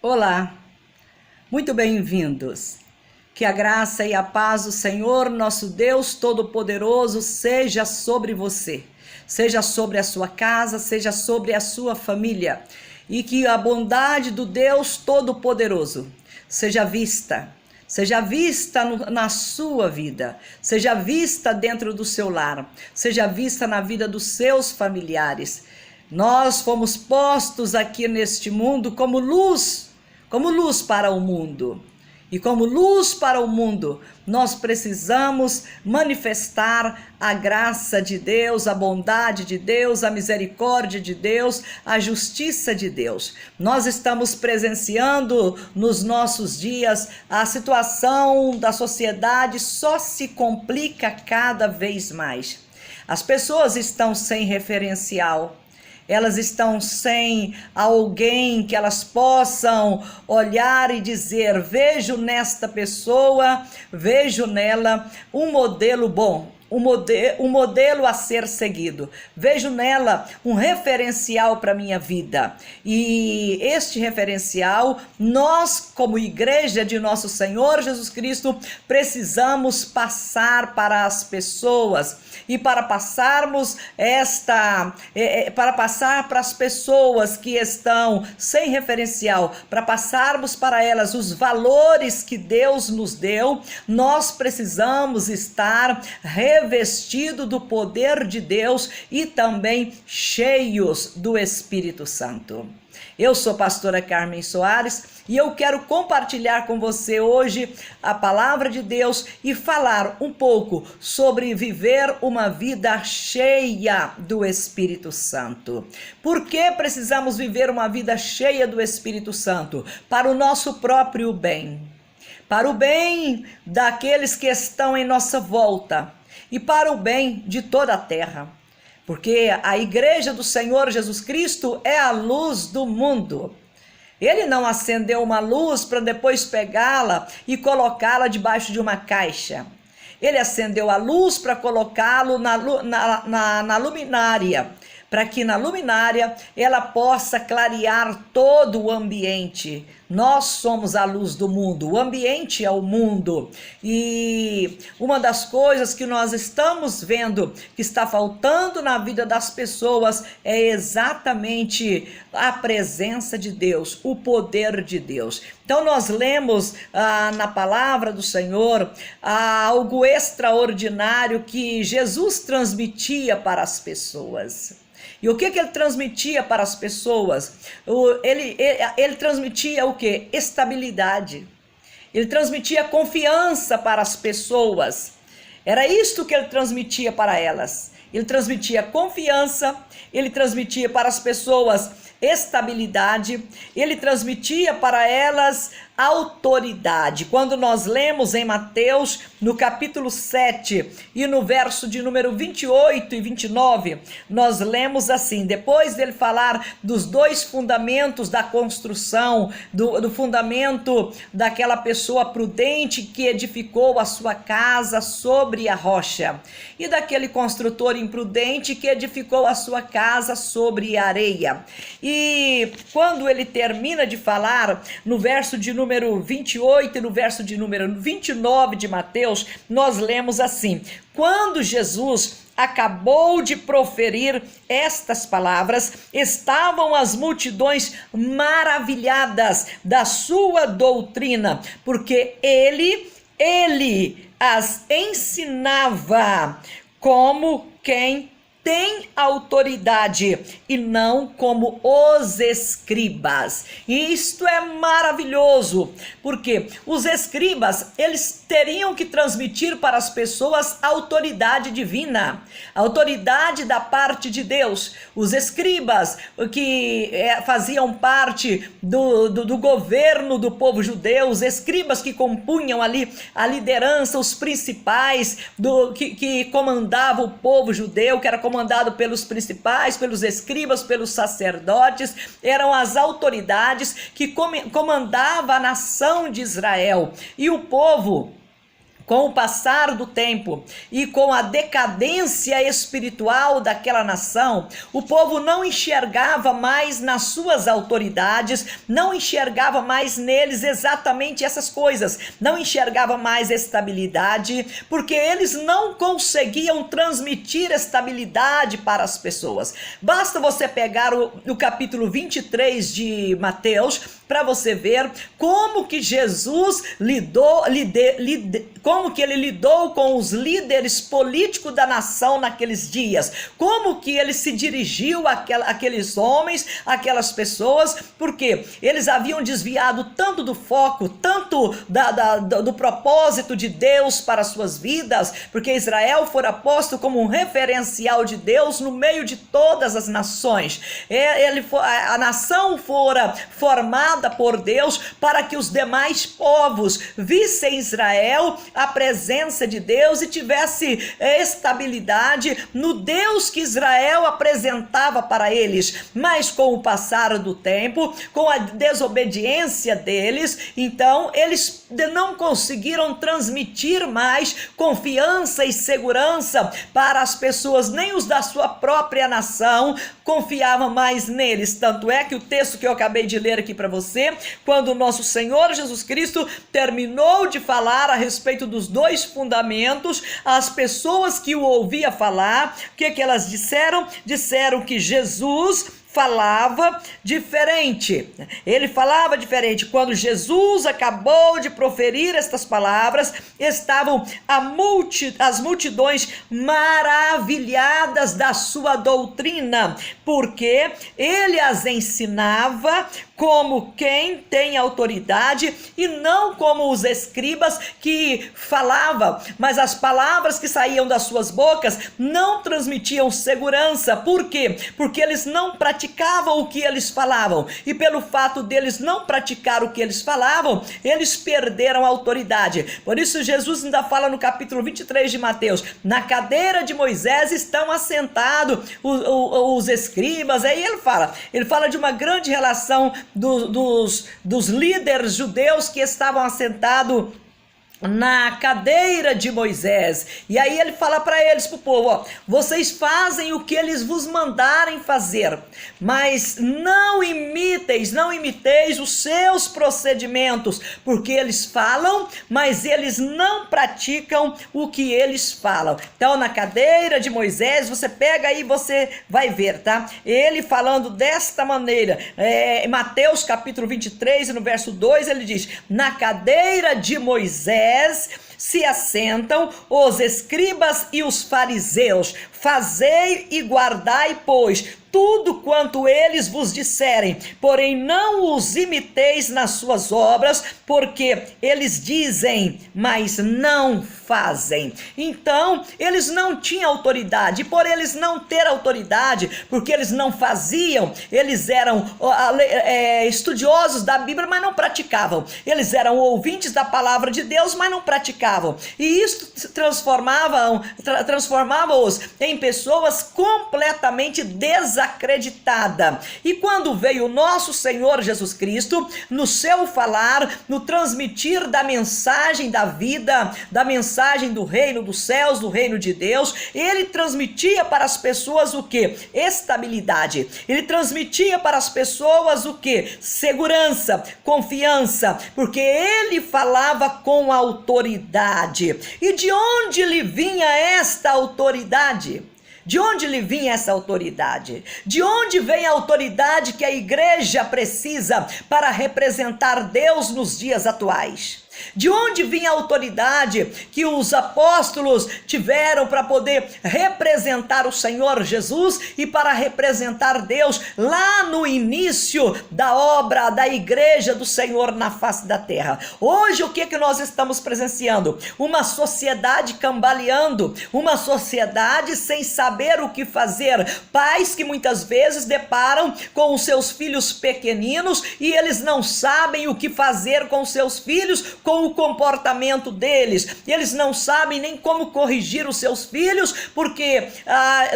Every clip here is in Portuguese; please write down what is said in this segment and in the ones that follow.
Olá, muito bem-vindos. Que a graça e a paz do Senhor, nosso Deus Todo-Poderoso, seja sobre você, seja sobre a sua casa, seja sobre a sua família, e que a bondade do Deus Todo-Poderoso seja vista na sua vida, seja vista dentro do seu lar, seja vista na vida dos seus familiares. Nós fomos postos aqui neste mundo como luz para o mundo. E como luz para o mundo, nós precisamos manifestar a graça de Deus, a bondade de Deus, a misericórdia de Deus, a justiça de Deus. Nós estamos presenciando nos nossos dias a situação da sociedade só se complica cada vez mais. As pessoas estão sem referencial. Elas estão sem alguém que elas possam olhar e dizer: vejo nesta pessoa, vejo nela um modelo bom, um modelo a ser seguido. Vejo nela um referencial para a minha vida. E este referencial, nós, como igreja de nosso Senhor Jesus Cristo, precisamos passar para as pessoas. E para passarmos para passar para as pessoas que estão sem referencial, para passarmos para elas os valores que Deus nos deu, nós precisamos estar revestidos do poder de Deus e também cheios do Espírito Santo. Eu sou pastora Carmen Soares e eu quero compartilhar com você hoje a palavra de Deus e falar um pouco sobre viver uma vida cheia do Espírito Santo. Por que precisamos viver uma vida cheia do Espírito Santo? Para o nosso próprio bem, para o bem daqueles que estão em nossa volta e para o bem de toda a terra. Porque a igreja do Senhor Jesus Cristo é a luz do mundo. Ele não acendeu uma luz para depois pegá-la e colocá-la debaixo de uma caixa. Ele acendeu a luz para colocá-lo na luminária, para que na luminária ela possa clarear todo o ambiente. Nós somos a luz do mundo, o ambiente é o mundo. E uma das coisas que nós estamos vendo que está faltando na vida das pessoas é exatamente a presença de Deus, o poder de Deus. Então nós lemos na palavra do Senhor algo extraordinário que Jesus transmitia para as pessoas. E o que ele transmitia para as pessoas? Ele transmitia o que? Estabilidade. Ele transmitia confiança para as pessoas. Era isto que ele transmitia para elas. Ele transmitia confiança, ele transmitia para as pessoas estabilidade, ele transmitia para elas autoridade. Quando nós lemos em Mateus, no capítulo 7 e no verso de número 28 e 29, nós lemos assim: depois dele falar dos dois fundamentos da construção, do fundamento daquela pessoa prudente que edificou a sua casa sobre a rocha, e daquele construtor imprudente que edificou a sua casa sobre a areia. E quando ele termina de falar, no verso de número 28 e no verso de número 29 de Mateus, nós lemos assim: quando Jesus acabou de proferir estas palavras, estavam as multidões maravilhadas da sua doutrina, porque ele as ensinava como quem tem autoridade e não como os escribas. E isto é maravilhoso, porque os escribas, eles teriam que transmitir para as pessoas autoridade divina, autoridade da parte de Deus. Os escribas que faziam parte do governo do povo judeu, os escribas que compunham ali a liderança, os principais que comandavam o povo judeu, que era comandado pelos principais, pelos escribas, pelos sacerdotes, eram as autoridades que comandavam a nação de Israel. E o povo, Com o passar do tempo e com a decadência espiritual daquela nação, o povo não enxergava mais nas suas autoridades, não enxergava mais neles exatamente essas coisas, não enxergava mais estabilidade, porque eles não conseguiam transmitir estabilidade para as pessoas. Basta você pegar o capítulo 23 de Mateus para você ver como que Jesus como que ele lidou com os líderes políticos da nação naqueles dias, como que ele se dirigiu àqueles homens, àquelas pessoas, porque eles haviam desviado tanto do foco, tanto do propósito de Deus para as suas vidas, porque Israel fora posto como um referencial de Deus no meio de todas as nações. A nação fora formada por Deus para que os demais povos vissem Israel a presença de Deus e tivesse estabilidade no Deus que Israel apresentava para eles. Mas com o passar do tempo, com a desobediência deles, então eles não conseguiram transmitir mais confiança e segurança para as pessoas, nem os da sua própria nação confiavam mais neles. Tanto é que o texto que eu acabei de ler aqui para você, quando o nosso Senhor Jesus Cristo terminou de falar a respeito dos dois fundamentos, as pessoas que o ouviam falar, o que elas disseram? Disseram que Jesus falava diferente. Ele falava diferente. Quando Jesus acabou de proferir estas palavras, estavam as multidões maravilhadas da sua doutrina, porque ele as ensinava como quem tem autoridade e não como os escribas que falavam, mas as palavras que saíam das suas bocas não transmitiam segurança. Por quê? Porque eles não praticavam o que eles falavam, e pelo fato deles não praticar o que eles falavam, eles perderam a autoridade. Por isso Jesus ainda fala no capítulo 23 de Mateus: na cadeira de Moisés estão assentados os escribas. Aí ele fala de uma grande relação dos líderes judeus que estavam assentados na cadeira de Moisés. E aí ele fala para eles, para o povo: ó, vocês fazem o que eles vos mandarem fazer, mas não imiteis os seus procedimentos, porque eles falam, mas eles não praticam o que eles falam. Então, na cadeira de Moisés, você pega aí, você vai ver, tá? Ele falando desta maneira, Mateus capítulo 23, no verso 2, ele diz: na cadeira de Moisés se assentam os escribas e os fariseus. Fazei e guardai, pois, tudo quanto eles vos disserem, porém não os imiteis nas suas obras, porque eles dizem, mas não fazem. Então, eles não tinham autoridade, e por eles não ter autoridade, porque eles não faziam, eles eram estudiosos da Bíblia, mas não praticavam. Eles eram ouvintes da palavra de Deus, mas não praticavam. E isso transformava-os em pessoas completamente desacreditada. E quando veio o nosso Senhor Jesus Cristo, no seu falar, no transmitir da mensagem da vida, da mensagem do reino dos céus, do reino de Deus, ele transmitia para as pessoas o que? Estabilidade. Ele transmitia para as pessoas o que? Segurança, confiança, porque ele falava com autoridade. E de onde lhe vinha esta autoridade? De onde lhe vinha essa autoridade? De onde vem a autoridade que a igreja precisa para representar Deus nos dias atuais? De onde vinha a autoridade que os apóstolos tiveram para poder representar o Senhor Jesus e para representar Deus lá no início da obra da igreja do Senhor na face da terra? Hoje, o que nós estamos presenciando? Uma sociedade cambaleando, uma sociedade sem saber o que fazer, pais que muitas vezes deparam com os seus filhos pequeninos e eles não sabem o que fazer com seus filhos, com o comportamento deles. Eles não sabem nem como corrigir os seus filhos, porque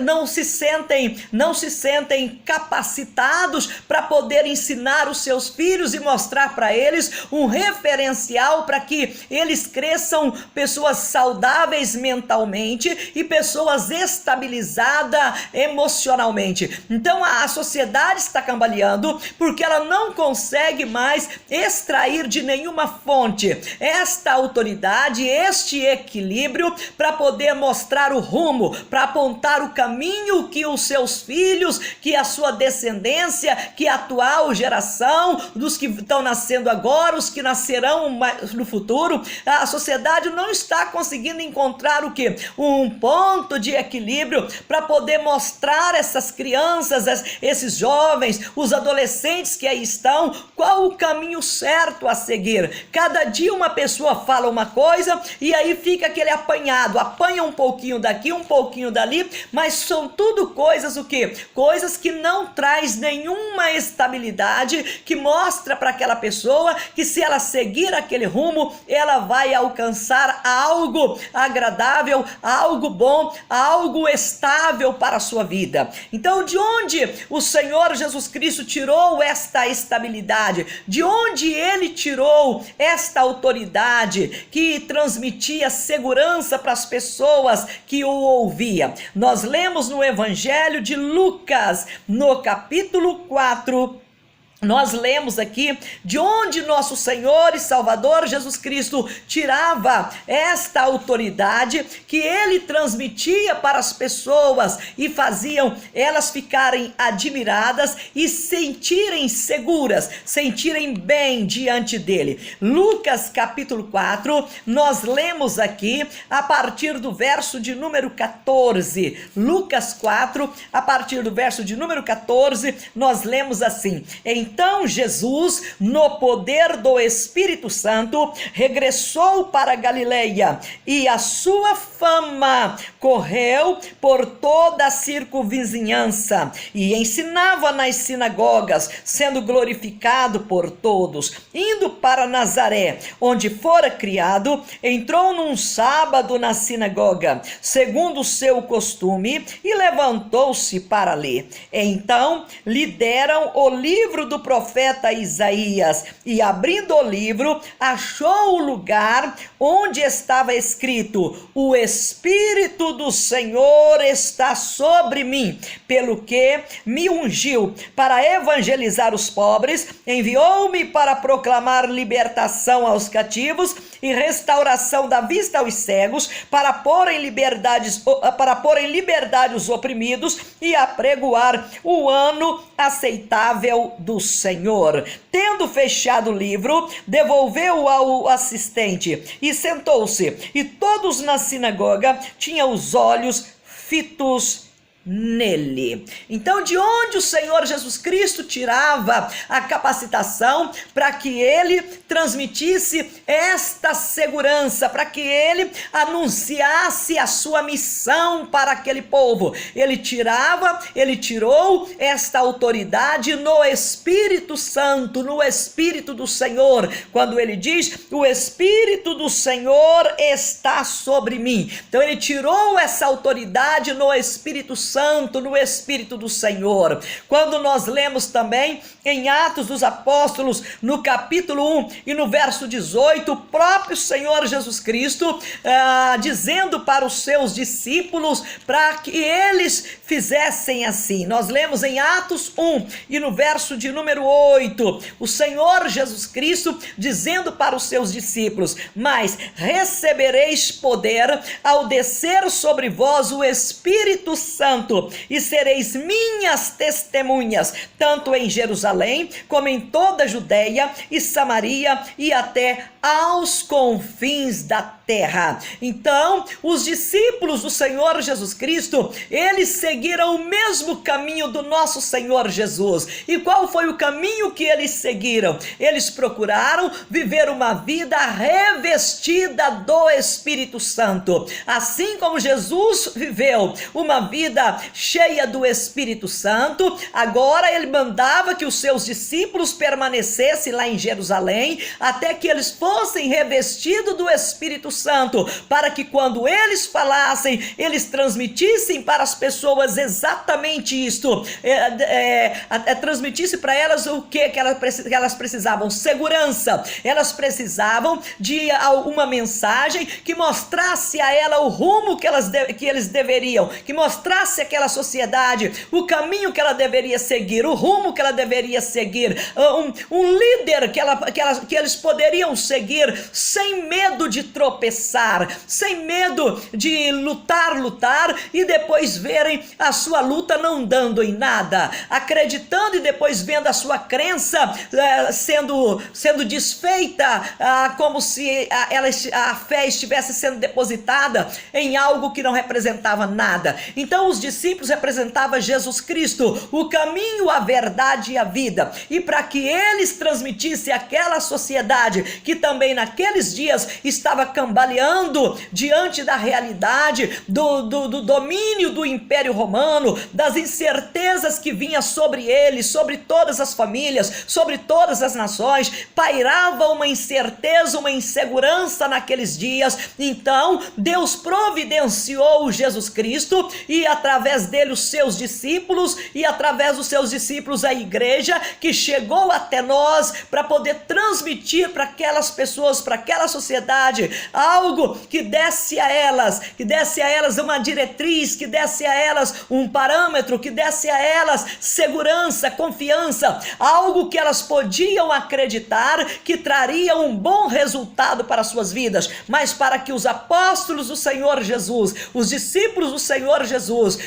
não se sentem capacitados para poder ensinar os seus filhos e mostrar para eles um referencial para que eles cresçam pessoas saudáveis mentalmente e pessoas estabilizadas emocionalmente. Então a sociedade está cambaleando porque ela não consegue mais extrair de nenhuma fonte esta autoridade, este equilíbrio para poder mostrar o rumo, para apontar o caminho que os seus filhos, que a sua descendência, que a atual geração, dos que estão nascendo agora, os que nascerão no futuro, a sociedade não está conseguindo encontrar o quê? Um ponto de equilíbrio para poder mostrar essas crianças, esses jovens, os adolescentes que aí estão, qual o caminho certo a seguir. Cada dia uma pessoa fala uma coisa e aí fica aquele apanhado, apanha um pouquinho daqui, um pouquinho dali, mas são tudo coisas o quê? Coisas que não traz nenhuma estabilidade, que mostra para aquela pessoa que se ela seguir aquele rumo, ela vai alcançar algo agradável, algo bom, algo estável para a sua vida. Então, de onde o Senhor Jesus Cristo tirou esta estabilidade? De onde ele tirou esta autoridade que transmitia segurança para as pessoas que o ouviam? Nós lemos no Evangelho de Lucas, no capítulo 4, nós lemos aqui de onde nosso Senhor e Salvador Jesus Cristo tirava esta autoridade que ele transmitia para as pessoas e faziam elas ficarem admiradas e sentirem seguras, sentirem bem diante dele. Lucas capítulo 4, nós lemos aqui a partir do verso de número 14. Lucas 4, a partir do verso de número 14, nós lemos assim: Então Jesus, no poder do Espírito Santo, regressou para Galileia, e a sua fama correu por toda a circunvizinhança, e ensinava nas sinagogas, sendo glorificado por todos. Indo para Nazaré, onde fora criado, entrou num sábado na sinagoga, segundo o seu costume, e levantou-se para ler. Então lhe deram o livro do profeta Isaías, e abrindo o livro, achou o lugar onde estava escrito: O Espírito do Senhor está sobre mim, pelo que me ungiu para evangelizar os pobres, enviou-me para proclamar libertação aos cativos e restauração da vista aos cegos, para pôr em liberdade os oprimidos e apregoar o ano aceitável do Senhor. Tendo fechado o livro, devolveu-o ao assistente e sentou-se, e todos na sinagoga tinham os olhos fitos nele. Então, de onde o Senhor Jesus Cristo tirava a capacitação para que ele transmitisse esta segurança, para que ele anunciasse a sua missão para aquele povo? Ele tirou esta autoridade no Espírito Santo, no Espírito do Senhor, quando ele diz: o Espírito do Senhor está sobre mim. Então ele tirou essa autoridade no Espírito Santo, no Espírito do Senhor. Quando nós lemos também em Atos dos Apóstolos, no capítulo 1 e no verso 18, o próprio Senhor Jesus Cristo dizendo para os seus discípulos para que eles fizessem assim. Nós lemos em Atos 1 e no verso de número 8, o Senhor Jesus Cristo dizendo para os seus discípulos: mas recebereis poder ao descer sobre vós o Espírito Santo, e sereis minhas testemunhas, tanto em Jerusalém, como em toda a Judeia e Samaria, e até aos confins da terra. Então, os discípulos do Senhor Jesus Cristo, eles seguiram o mesmo caminho do nosso Senhor Jesus. E qual foi o caminho que eles seguiram? Eles procuraram viver uma vida revestida do Espírito Santo. Assim como Jesus viveu uma vida estava cheia do Espírito Santo, agora ele mandava que os seus discípulos permanecessem lá em Jerusalém, até que eles fossem revestidos do Espírito Santo, para que quando eles falassem, eles transmitissem para as pessoas exatamente isto, transmitisse para elas o que elas precisavam: segurança. Elas precisavam de uma mensagem que mostrasse a ela o rumo que eles deveriam, que mostrasse àquela sociedade o caminho que ela deveria seguir, o rumo que ela deveria seguir, um líder que eles poderiam seguir sem medo de tropeçar, sem medo de lutar e depois verem a sua luta não dando em nada, acreditando e depois vendo a sua crença sendo desfeita, como se a fé estivesse sendo depositada em algo que não representava nada. Então os discípulos representavam Jesus Cristo, o caminho, a verdade e a vida, e para que eles transmitissem àquela sociedade que também naqueles dias estava cambaleando diante da realidade do domínio do Império Romano, das incertezas que vinha sobre eles, sobre todas as famílias, sobre todas as nações, pairava uma incerteza, uma insegurança naqueles dias. Então Deus providenciou Jesus Cristo e através dele os seus discípulos, e através dos seus discípulos a igreja, que chegou até nós para poder transmitir para aquelas pessoas, para aquela sociedade, algo que desse a elas uma diretriz, que desse a elas um parâmetro, que desse a elas segurança, confiança, algo que elas podiam acreditar que traria um bom resultado para as suas vidas. Mas para que os apóstolos do Senhor Jesus, os discípulos do Senhor Jesus,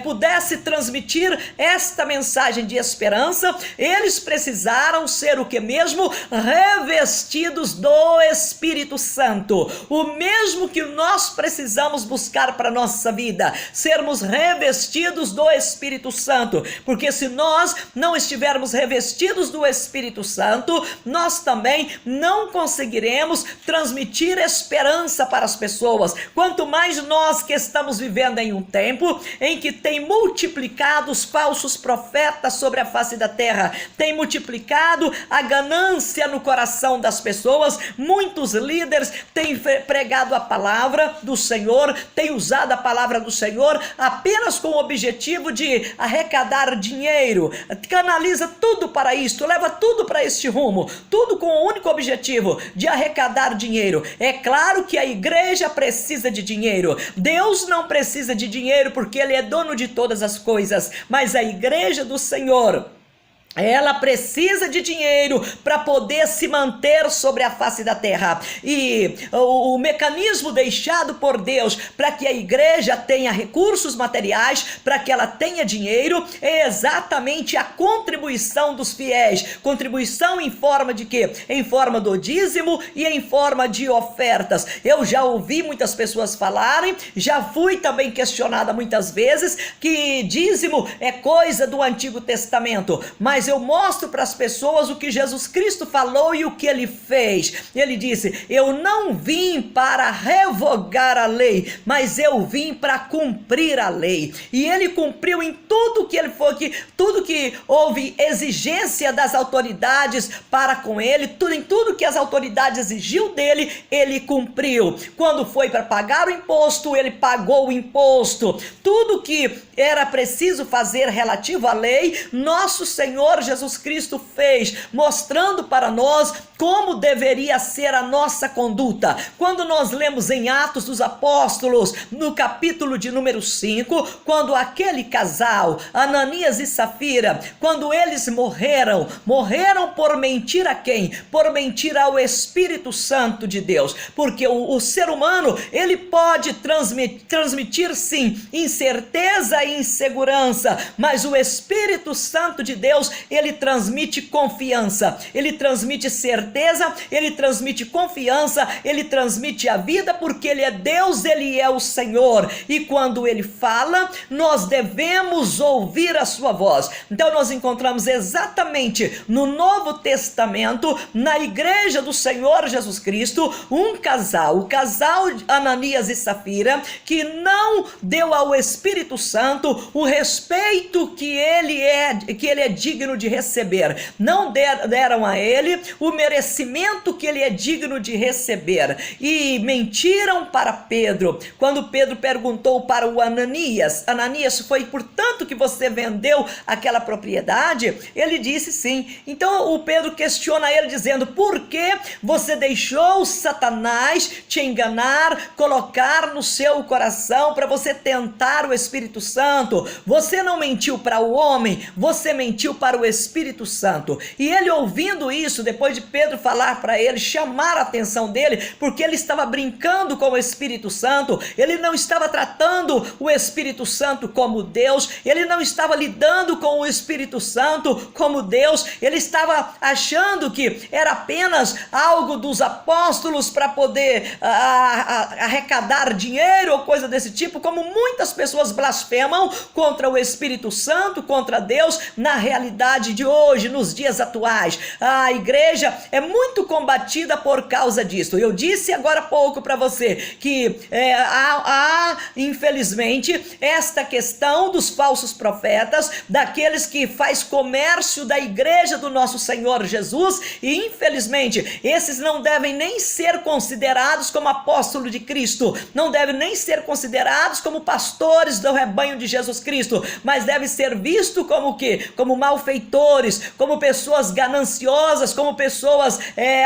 pudessem transmitir esta mensagem de esperança, eles precisaram ser o que mesmo? Revestidos do Espírito Santo, o mesmo que nós precisamos buscar para a nossa vida, sermos revestidos do Espírito Santo, porque se nós não estivermos revestidos do Espírito Santo, nós também não conseguiremos transmitir esperança para as pessoas. Quanto mais nós que estamos vivendo em um tempo em que tem multiplicado os falsos profetas sobre a face da terra, tem multiplicado a ganância no coração das pessoas, muitos líderes têm pregado a palavra do Senhor, têm usado a palavra do Senhor apenas com o objetivo de arrecadar dinheiro, canaliza tudo para isto, leva tudo para este rumo, tudo com o único objetivo de arrecadar dinheiro. É claro que a igreja precisa de dinheiro, Deus não precisa de dinheiro porque Ele é dono de todas as coisas, mas a igreja do Senhor, ela precisa de dinheiro para poder se manter sobre a face da terra. E o mecanismo deixado por Deus para que a igreja tenha recursos materiais, para que ela tenha dinheiro, é exatamente a contribuição dos fiéis. Contribuição em forma de quê? Em forma do dízimo e em forma de ofertas. Eu já ouvi muitas pessoas falarem, já fui também questionada muitas vezes, que dízimo é coisa do Antigo Testamento, mas eu mostro para as pessoas o que Jesus Cristo falou e o que Ele fez. Ele disse: eu não vim para revogar a lei, mas eu vim para cumprir a lei. E Ele cumpriu em tudo que Ele foi, tudo que houve exigência das autoridades para com Ele, em tudo que as autoridades exigiu dele, Ele cumpriu. Quando foi para pagar o imposto, Ele pagou o imposto. Tudo que era preciso fazer relativo à lei, nosso Senhor Jesus Cristo fez, mostrando para nós como deveria ser a nossa conduta. Quando nós lemos em Atos dos Apóstolos, no capítulo de número 5, quando aquele casal, Ananias e Safira, quando eles morreram por mentir a quem? Por mentir ao Espírito Santo de Deus, porque o ser humano, ele pode transmitir sim, incerteza e insegurança, mas o Espírito Santo de Deus, ele transmite confiança, ele transmite certeza, ele transmite confiança, ele transmite a vida, porque ele é Deus, ele é o Senhor, e quando ele fala, nós devemos ouvir a sua voz. Então nós encontramos exatamente no Novo Testamento, na igreja do Senhor Jesus Cristo, um casal, o casal de Ananias e Safira, que não deu ao Espírito Santo o respeito que ele é digno de receber, não deram a ele o merecimento que ele é digno de receber, e mentiram para Pedro. Quando Pedro perguntou para o Ananias: Ananias, foi por tanto que você vendeu aquela propriedade? Ele disse sim. Então o Pedro questiona ele dizendo: por que você deixou Satanás te enganar, colocar no seu coração para você tentar o Espírito Santo? Você não mentiu para o homem, você mentiu para o Espírito Santo. E ele, ouvindo isso, depois de Pedro falar para ele, chamar a atenção dele, porque ele estava brincando com o Espírito Santo, ele não estava tratando o Espírito Santo como Deus, ele não estava lidando com o Espírito Santo como Deus, ele estava achando que era apenas algo dos apóstolos para poder arrecadar dinheiro ou coisa desse tipo, como muitas pessoas blasfemam contra o Espírito Santo, contra Deus, na realidade de hoje, nos dias atuais. A igreja é muito combatida por causa disso. Eu disse agora há pouco para você que infelizmente, esta questão dos falsos profetas, daqueles que faz comércio da igreja do nosso Senhor Jesus, e infelizmente esses não devem nem ser considerados como apóstolos de Cristo, não devem nem ser considerados como pastores do rebanho de Jesus Cristo, mas devem ser vistos como o quê? Como malfeitores, como pessoas gananciosas, como pessoas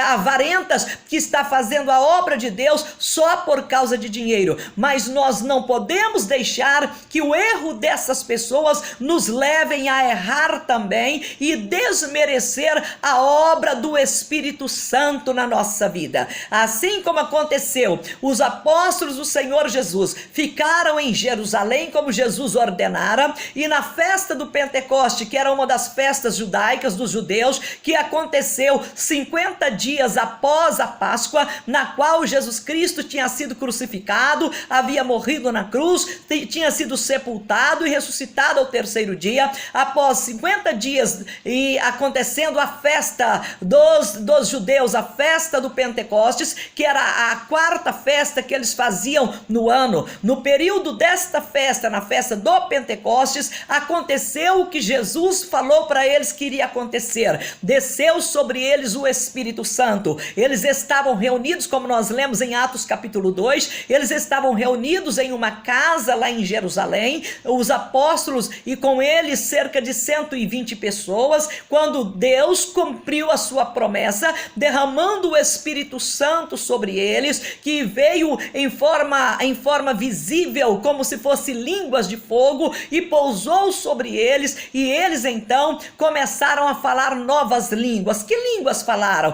avarentas, que está fazendo a obra de Deus só por causa de dinheiro. Mas nós não podemos deixar que o erro dessas pessoas nos levem a errar também e desmerecer a obra do Espírito Santo na nossa vida. Assim como aconteceu, os apóstolos do Senhor Jesus ficaram em Jerusalém como Jesus ordenara, e na festa do Pentecoste, que era uma das festas judaicas dos judeus, que aconteceu 50 dias após a Páscoa, na qual Jesus Cristo tinha sido crucificado, havia morrido na cruz, tinha sido sepultado e ressuscitado ao terceiro dia. Após 50 dias e acontecendo a festa dos judeus, a festa do Pentecostes, que era a quarta festa que eles faziam no ano, no período desta festa, na festa do Pentecostes, aconteceu o que Jesus falou para eles que iria acontecer: desceu sobre eles o Espírito Santo. Eles estavam reunidos, como nós lemos em Atos capítulo 2, eles estavam reunidos em uma casa lá em Jerusalém, os apóstolos, e com eles cerca de 120 pessoas, quando Deus cumpriu a sua promessa, derramando o Espírito Santo sobre eles, que veio em forma visível, como se fosse línguas de fogo, e pousou sobre eles, e eles então começaram a falar novas línguas. Que línguas falaram?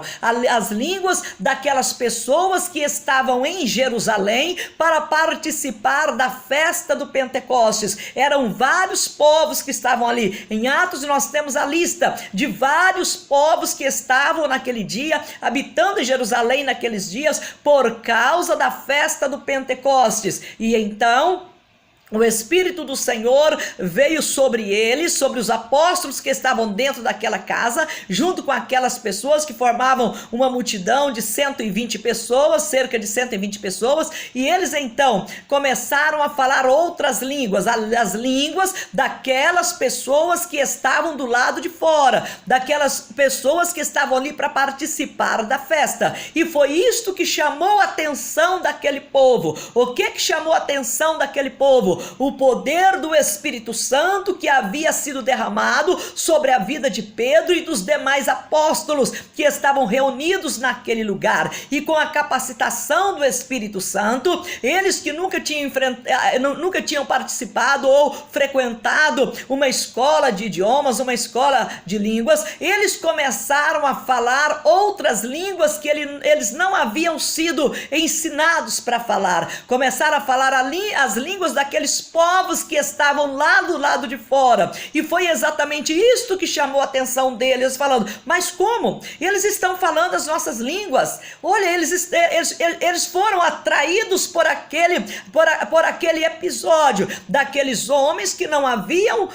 As línguas daquelas pessoas que estavam em Jerusalém para participar da festa do Pentecostes. Eram vários povos que estavam ali. Em Atos nós temos a lista de vários povos que estavam naquele dia, habitando em Jerusalém naqueles dias, por causa da festa do Pentecostes. E então o Espírito do Senhor veio sobre eles, sobre os apóstolos que estavam dentro daquela casa, junto com aquelas pessoas que formavam uma multidão de 120 pessoas, cerca de 120 pessoas, e eles então começaram a falar outras línguas, as línguas daquelas pessoas que estavam do lado de fora, daquelas pessoas que estavam ali para participar da festa. E foi isto que chamou a atenção daquele povo. O que chamou a atenção daquele povo? O poder do Espírito Santo que havia sido derramado sobre a vida de Pedro e dos demais apóstolos que estavam reunidos naquele lugar. E com a capacitação do Espírito Santo, eles que nunca tinham participado ou frequentado uma escola de idiomas, uma escola de línguas, eles começaram a falar outras línguas que eles não haviam sido ensinados para falar. Começaram a falar as línguas daqueles aqueles povos que estavam lá do lado de fora. E foi exatamente isto que chamou a atenção deles, falando: mas como? Eles estão falando as nossas línguas. Olha, eles foram atraídos por aquele episódio daqueles homens que não haviam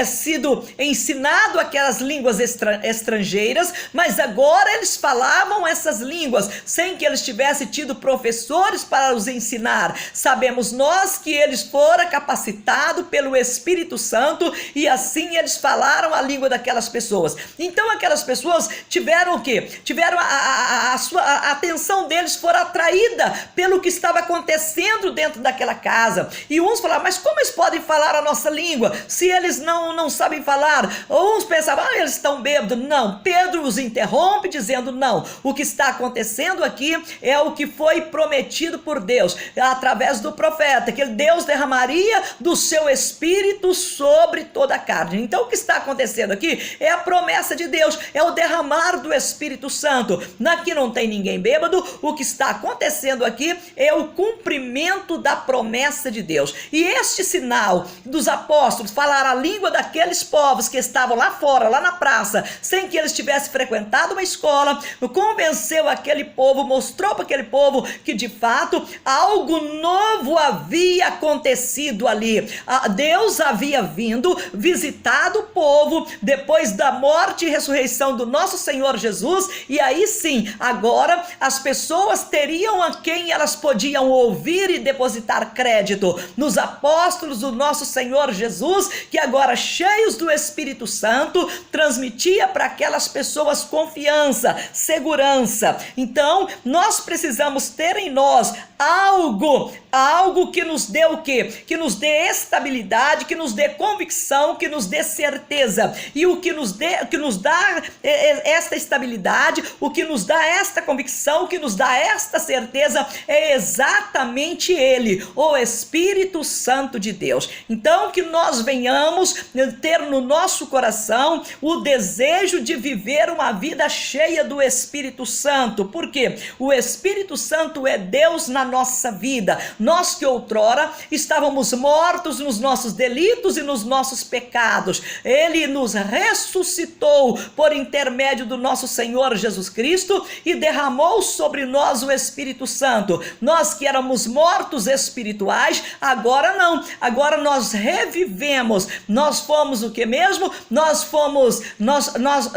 sido ensinado aquelas línguas estrangeiras, mas agora eles falavam essas línguas sem que eles tivessem tido professores para os ensinar. Sabemos nós que eles foram capacitados pelo Espírito Santo e assim eles falaram a língua daquelas pessoas. Então aquelas pessoas tiveram o quê? Tiveram a atenção deles foi atraída pelo que estava acontecendo dentro daquela casa. E uns falaram: mas como eles podem falar a nossa língua se eles não sabem falar? Uns pensavam: eles estão bêbados. Não, Pedro os interrompe dizendo: não, o que está acontecendo aqui é o que foi prometido por Deus através do profeta, que Deus derramaria do seu Espírito sobre toda a carne. Então o que está acontecendo aqui é a promessa de Deus, é o derramar do Espírito Santo. Aqui não tem ninguém bêbado. O que está acontecendo aqui é o cumprimento da promessa de Deus. E este sinal dos apóstolos falar a língua daqueles povos que estavam lá fora, lá na praça, sem que eles tivessem frequentado uma escola, convenceu aquele povo, mostrou para aquele povo que de fato algo novo havia acontecido ali. Deus havia vindo, visitado o povo depois da morte e ressurreição do nosso Senhor Jesus, e aí sim, agora as pessoas teriam a quem elas podiam ouvir e depositar crédito nos apóstolos do nosso Senhor Jesus, que agora, cheios do Espírito Santo, transmitia para aquelas pessoas confiança, segurança. Então nós precisamos ter em nós algo que nos dê o quê? Que nos dê estabilidade, que nos dê convicção, que nos dê certeza. E o que nos dá esta estabilidade, o que nos dá esta convicção, o que nos dá esta certeza é exatamente Ele, o Espírito Santo de Deus. Então que nós venhamos ter no nosso coração o desejo de viver uma vida cheia do Espírito Santo. Por quê? O Espírito Santo é Deus na nossa vida. Nós que outrora estávamos mortos nos nossos delitos e nos nossos pecados, Ele nos ressuscitou por intermédio do nosso Senhor Jesus Cristo e derramou sobre nós o Espírito Santo. Nós que éramos mortos espirituais, agora não, agora nós revivemos. Nós fomos o que mesmo?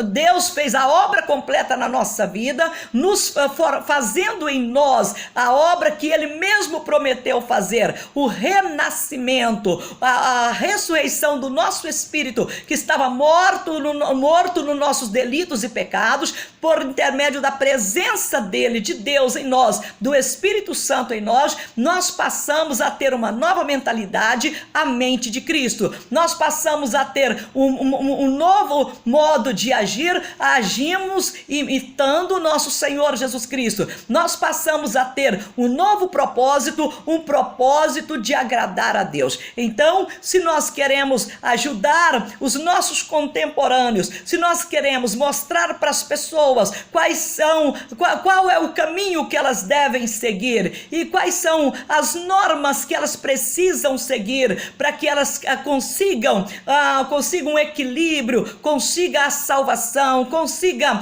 Deus fez a obra completa na nossa vida, fazendo em nós a obra que Ele mesmo prometeu fazer, o renascimento, a ressurreição do nosso espírito, que estava morto nos nossos delitos e pecados, por intermédio da presença dele, de Deus em nós, do Espírito Santo em nós, nós passamos a ter uma nova mentalidade, a mente de Cristo. Nós passamos a ter um novo modo de agir, agimos imitando o nosso Senhor Jesus Cristo. Nós passamos a ter um novo propósito, um propósito de agradar a Deus. Então, se nós queremos ajudar os nossos contemporâneos, se nós queremos mostrar para as pessoas qual é o caminho que elas devem seguir e quais são as normas que elas precisam seguir para que elas consigam um equilíbrio, consiga a salvação, consiga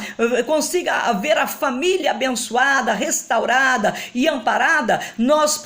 ver a família abençoada, restaurada e amparada, nós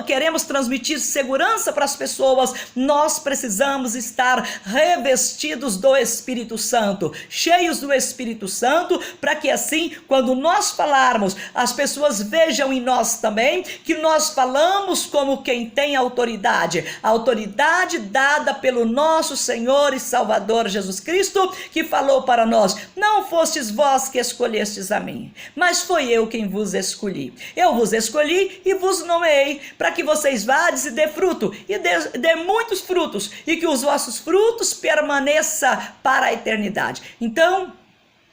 queremos transmitir segurança para as pessoas, nós precisamos estar revestidos do Espírito Santo, cheios do Espírito Santo, para que assim, quando nós falarmos, as pessoas vejam em nós também que nós falamos como quem tem autoridade, a autoridade dada pelo nosso Senhor e Salvador Jesus Cristo, que falou para nós: não fostes vós que escolhestes a mim, mas foi eu quem vos escolhi. Eu vos escolhi e vos nomeei para que vocês vades e dê fruto, e dê muitos frutos, e que os vossos frutos permaneçam para a eternidade. Então,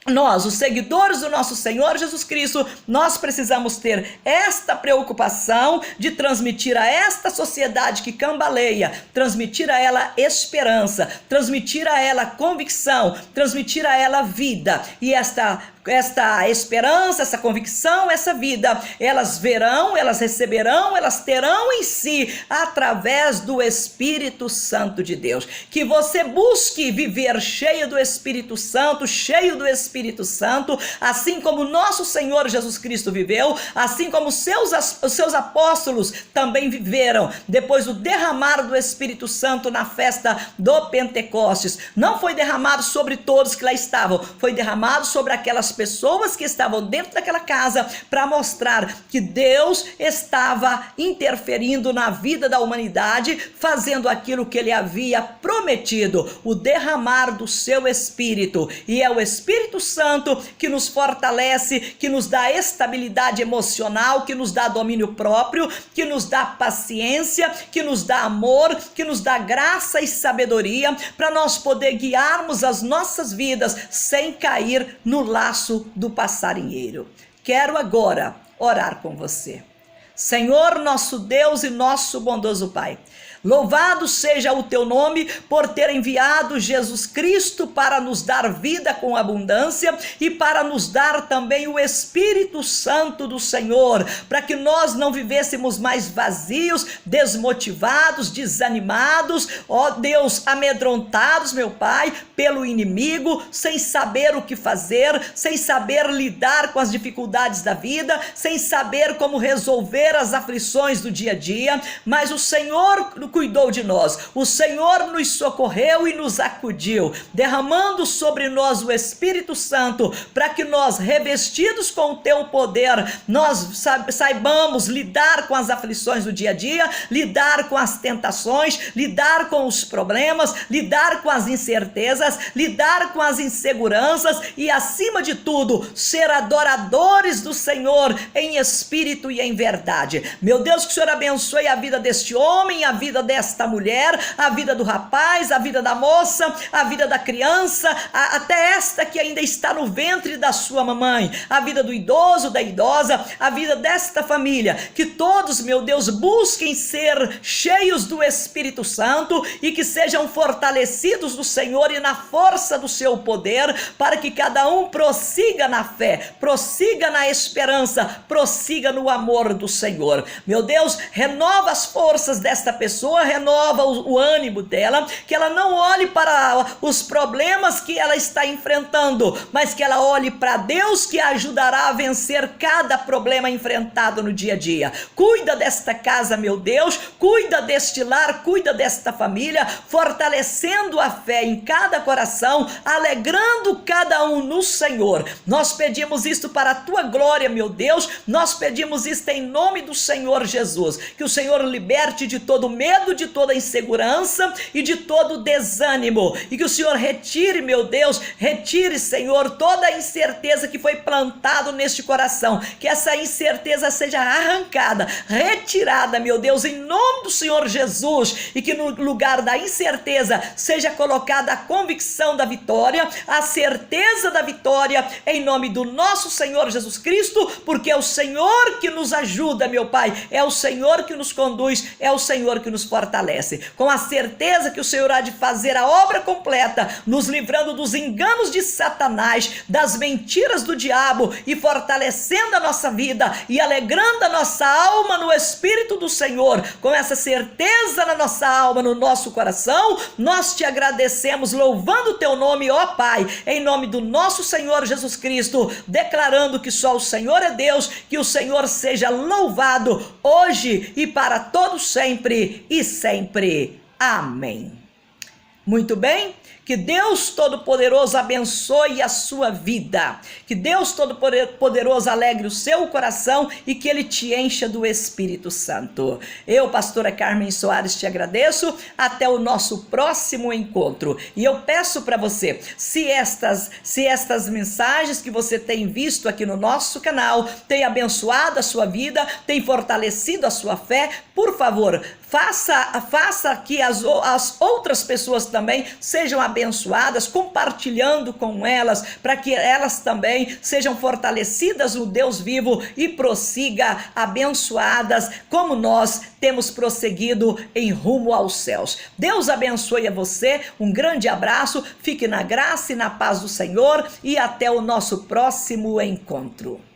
nós, os seguidores do nosso Senhor Jesus Cristo, nós precisamos ter esta preocupação de transmitir a esta sociedade que cambaleia, transmitir a ela esperança, transmitir a ela convicção, transmitir a ela vida. E esta esta esperança, essa convicção, essa vida, elas verão, elas receberão, elas terão em si, através do Espírito Santo de Deus. Que você busque viver cheio do Espírito Santo, assim como nosso Senhor Jesus Cristo viveu, assim como os seus apóstolos também viveram, depois do derramar do Espírito Santo na festa do Pentecostes. Não foi derramado sobre todos que lá estavam, foi derramado sobre aquelas pessoas que estavam dentro daquela casa, para mostrar que Deus estava interferindo na vida da humanidade, fazendo aquilo que ele havia prometido, o derramar do seu Espírito. E é o Espírito Santo que nos fortalece, que nos dá estabilidade emocional, que nos dá domínio próprio, que nos dá paciência, que nos dá amor, que nos dá graça e sabedoria, para nós poder guiarmos as nossas vidas sem cair no laço do passarinheiro. Quero agora orar com você. Senhor, nosso Deus e nosso bondoso Pai, louvado seja o teu nome por ter enviado Jesus Cristo para nos dar vida com abundância e para nos dar também o Espírito Santo do Senhor, para que nós não vivêssemos mais vazios, desmotivados, desanimados, ó Deus, amedrontados, meu Pai, pelo inimigo, sem saber o que fazer, sem saber lidar com as dificuldades da vida, sem saber como resolver as aflições do dia a dia, mas o Senhor cuidou de nós, o Senhor nos socorreu e nos acudiu, derramando sobre nós o Espírito Santo, para que nós, revestidos com o teu poder, nós saibamos lidar com as aflições do dia a dia, lidar com as tentações, lidar com os problemas, lidar com as incertezas, lidar com as inseguranças e, acima de tudo, ser adoradores do Senhor em espírito e em verdade. Meu Deus, que o Senhor abençoe a vida deste homem, a vida desta mulher, a vida do rapaz, a vida da moça, a vida da criança, até esta que ainda está no ventre da sua mamãe, a vida do idoso, da idosa, a vida desta família, que todos, meu Deus, busquem ser cheios do Espírito Santo e que sejam fortalecidos do Senhor e na força do seu poder, para que cada um prossiga na fé, prossiga na esperança, prossiga no amor do Senhor. Meu Deus, renova as forças desta pessoa, renova o ânimo dela, que ela não olhe para os problemas que ela está enfrentando, mas que ela olhe para Deus, que a ajudará a vencer cada problema enfrentado no dia a dia. Cuida desta casa, meu Deus, cuida deste lar, cuida desta família, fortalecendo a fé em cada coração, alegrando cada um no Senhor. Nós pedimos isto para a tua glória, meu Deus, nós pedimos isto em nome do Senhor Jesus, que o Senhor liberte de todo medo, de toda insegurança e de todo desânimo, e que o Senhor retire, meu Deus, retire, Senhor, toda a incerteza que foi plantado neste coração, que essa incerteza seja arrancada, retirada, meu Deus, em nome do Senhor Jesus, e que no lugar da incerteza seja colocada a convicção da vitória, a certeza da vitória, em nome do nosso Senhor Jesus Cristo, porque é o Senhor que nos ajuda, meu Pai, é o Senhor que nos conduz, é o Senhor que nos fortalece, com a certeza que o Senhor há de fazer a obra completa, nos livrando dos enganos de Satanás, das mentiras do diabo, e fortalecendo a nossa vida e alegrando a nossa alma no Espírito do Senhor. Com essa certeza na nossa alma, no nosso coração, nós te agradecemos, louvando o teu nome, ó Pai, em nome do nosso Senhor Jesus Cristo, declarando que só o Senhor é Deus, que o Senhor seja louvado hoje e para todos sempre e sempre. Amém. Muito bem? Que Deus Todo-Poderoso abençoe a sua vida, que Deus Todo-Poderoso alegre o seu coração e que Ele te encha do Espírito Santo. Eu, pastora Carmen Soares, te agradeço, até o nosso próximo encontro. E eu peço para você, se estas mensagens que você tem visto aqui no nosso canal têm abençoado a sua vida, têm fortalecido a sua fé, por favor, faça que as outras pessoas também sejam abençoadas, compartilhando com elas, para que elas também sejam fortalecidas no Deus vivo e prossiga abençoadas, como nós temos prosseguido em rumo aos céus. Deus abençoe a você, um grande abraço, fique na graça e na paz do Senhor e até o nosso próximo encontro.